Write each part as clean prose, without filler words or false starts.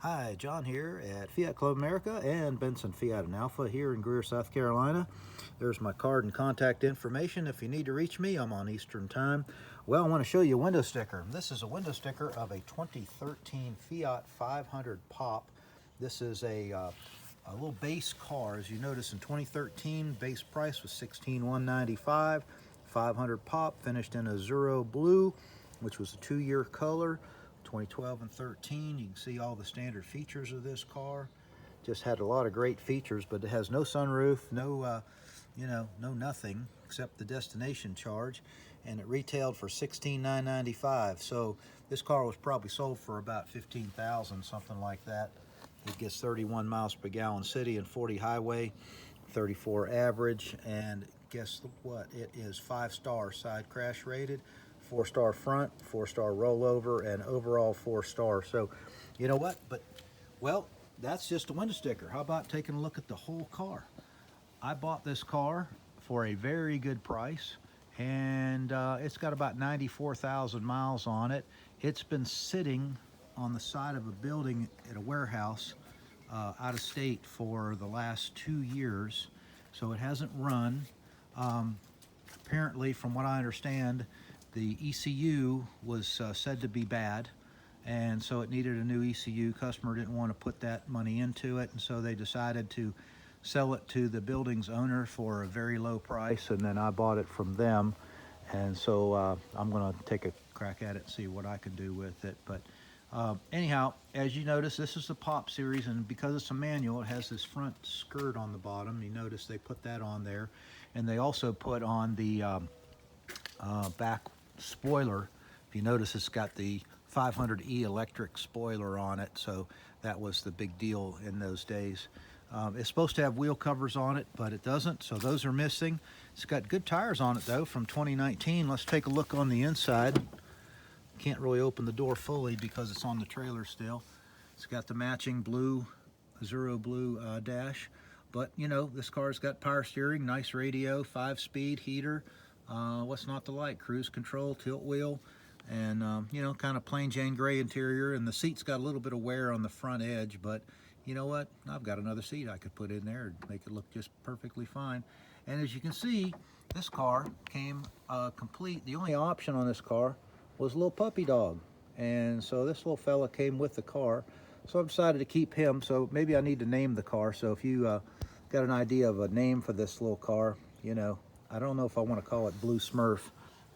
Hi, John here at Fiat Club America and Benson Fiat and Alpha here in Greer, South Carolina. There's my card and contact information. If you need to reach me, I'm on Eastern Time. Well, I want to show you a window sticker. This is a window sticker of a 2013 Fiat 500 Pop. This is a little base car. As you notice, in 2013, base price was $16,195. 500 Pop, finished in Azuro blue, which was a 2-year color. 2012 and 13, you can see all the standard features of this car. Just had a lot of great features, but it has no sunroof, no no nothing except the destination charge, and it retailed for $16,995. So this car was probably sold for about $15,000, something like that. It gets 31 miles per gallon city and 40 highway, 34 average, and guess what? It is 5-star side crash rated. 4-star front, 4-star rollover, and overall 4-star. So, you know what? Well, that's just a window sticker. How about taking a look at the whole car? I bought this car for a very good price, and it's got about 94,000 miles on it. It's been sitting on the side of a building at a warehouse out of state for the last 2 years, so it hasn't run. Apparently, from what I understand, the ECU was said to be bad, and so it needed a new ECU. Customer didn't want to put that money into it, and so they decided to sell it to the building's owner for a very low price, and then I bought it from them. And so I'm going to take a crack at it and see what I can do with it. But anyhow, as you notice, this is the Pop series, and because it's a manual, it has this front skirt on the bottom. You notice they put that on there, and they also put on the back spoiler. If you notice, it's got the 500E electric spoiler on it, so that was the big deal in those days. It's supposed to have wheel covers on it, but it doesn't, so those are missing. It's got good tires on it though, from 2019. Let's take a look on the inside. Can't really open the door fully because it's on the trailer still. It's got the matching blue, Azuro blue dash, but you know, this car's got power steering, nice radio, 5-speed heater. What's not to like? Cruise control, tilt wheel, and you know, kind of plain Jane gray interior. And the seat's got a little bit of wear on the front edge, but you know what? I've got another seat I could put in there and make it look just perfectly fine. And as you can see, this car came complete. The only option on this car was a little puppy dog, and so this little fella came with the car. So I've decided to keep him. So maybe I need to name the car. So if you got an idea of a name for this little car, you know, I don't know if I want to call it Blue Smurf.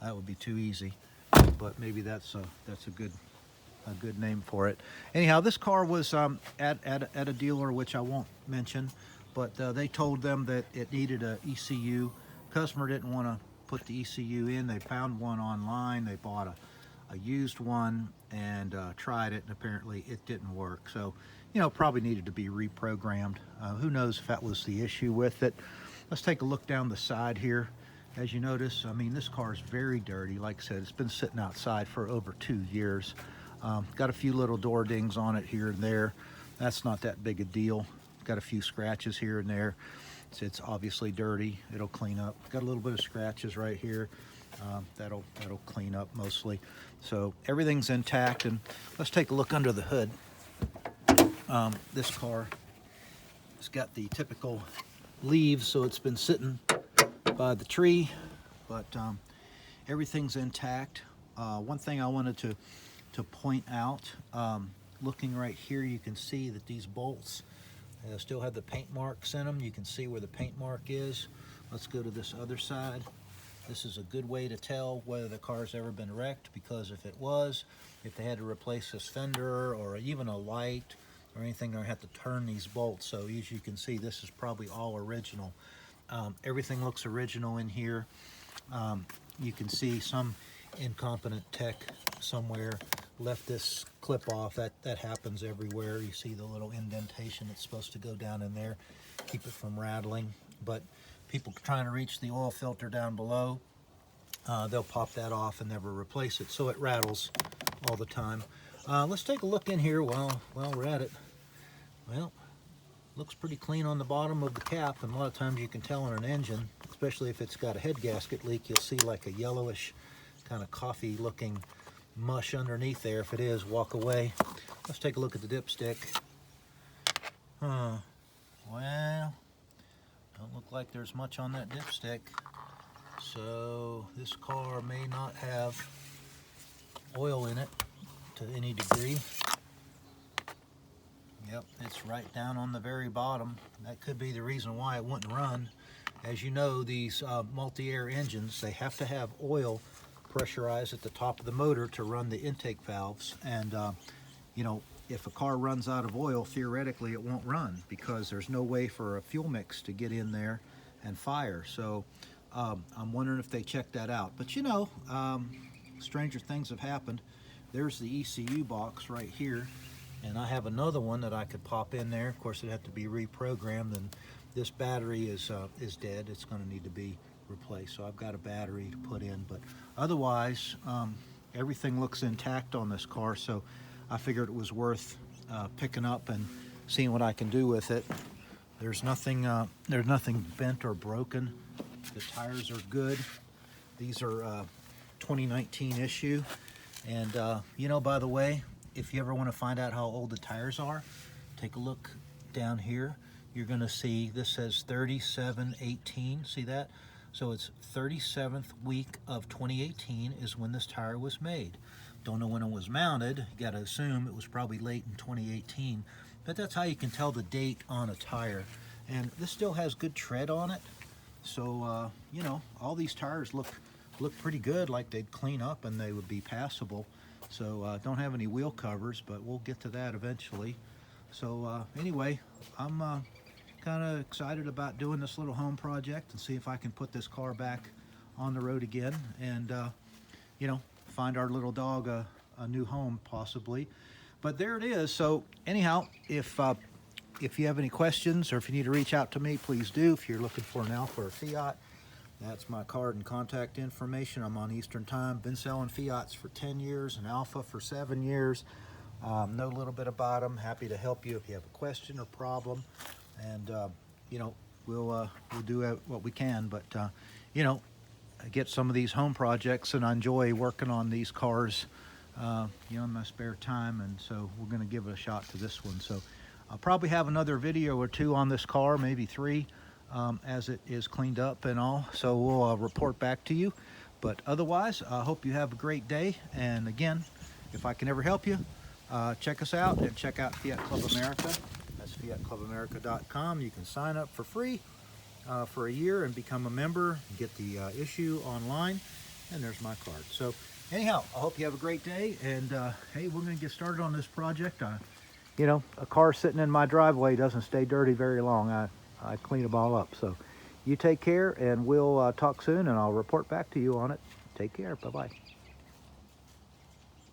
That would be too easy, but maybe that's a good name for it. Anyhow, this car was at a dealer which I won't mention, but they told them that it needed a ECU. Customer didn't want to put the ECU in. They found one online. They bought a used one and tried it, and apparently it didn't work. So, you know, probably needed to be reprogrammed. Who knows if that was the issue with it. Let's take a look down the side here. As you notice, I mean, this car is very dirty. Like I said, it's been sitting outside for over 2 years. Got a few little door dings on it here and there. That's not that big a deal. Got a few scratches here and there. It's obviously dirty. It'll clean up. Got a little bit of scratches right here. That'll clean up mostly. So everything's intact. And let's take a look under the hood. This car has got the typical leaves, so it's been sitting by the tree, but everything's intact. One thing I wanted to point out, looking right here, you can see that these bolts still have the paint marks in them. You can see where the paint mark is. Let's go to this other side. This is a good way to tell whether the car's ever been wrecked, because if it was, if they had to replace this fender or even a light or anything, I have to turn these bolts. So as you can see, this is probably all original. Everything looks original in here. You can see some incompetent tech somewhere left this clip off. That happens everywhere. You see the little indentation that's supposed to go down in there, keep it from rattling. But people trying to reach the oil filter down below, they'll pop that off and never replace it, so it rattles all the time. Let's take a look in here while we're at it. Well, looks pretty clean on the bottom of the cap, and a lot of times you can tell in an engine, especially if it's got a head gasket leak, you'll see like a yellowish kind of coffee looking mush underneath there. If it is, walk away. Let's take a look at the dipstick. Well, don't look like there's much on that dipstick. So this car may not have oil in it to any degree. Yep, it's right down on the very bottom. That could be the reason why it wouldn't run. As you know, these multi-air engines, they have to have oil pressurized at the top of the motor to run the intake valves. And you know, if a car runs out of oil, theoretically it won't run because there's no way for a fuel mix to get in there and fire. So I'm wondering if they checked that out. But you know, stranger things have happened. There's the ECU box right here, and I have another one that I could pop in there. Of course, it'd have to be reprogrammed, and this battery is dead. It's going to need to be replaced. So I've got a battery to put in, but otherwise, everything looks intact on this car. So I figured it was worth picking up and seeing what I can do with it. There's nothing bent or broken. The tires are good. These are 2019 issue. And you know, by the way, if you ever want to find out how old the tires are, take a look down here. You're going to see this says 3718. See that? So it's 37th week of 2018 is when this tire was made. Don't know when it was mounted. You got to assume it was probably late in 2018. But that's how you can tell the date on a tire. And this still has good tread on it. So you know, all these tires look pretty good, like they'd clean up and they would be passable. So don't have any wheel covers, but we'll get to that eventually. So anyway, I'm kind of excited about doing this little home project and see if I can put this car back on the road again and you know, find our little dog a new home possibly. But there it is. So anyhow, if you have any questions or if you need to reach out to me, please do. If you're looking for an Alfa or Fiat, that's my card and contact information. I'm on Eastern Time. Been selling Fiats for 10 years and Alfa for 7 years. Know a little bit about them. Happy to help you if you have a question or problem. And you know, we'll do what we can. But you know, I get some of these home projects and I enjoy working on these cars, you know, in my spare time. And so we're going to give it a shot to this one. So I'll probably have another video or two on this car, maybe 3. As it is cleaned up and all, so we'll report back to you. But otherwise, I hope you have a great day. And again, if I can ever help you, check us out and check out Fiat Club America. That's fiatclubamerica.com. You can sign up for free for a year and become a member, get the issue online, and there's my card. So anyhow, I hope you have a great day. And hey, we're going to get started on this project. You know, a car sitting in my driveway doesn't stay dirty very long. I clean them all up. So you take care, and we'll talk soon, and I'll report back to you on it. Take care. Bye-bye.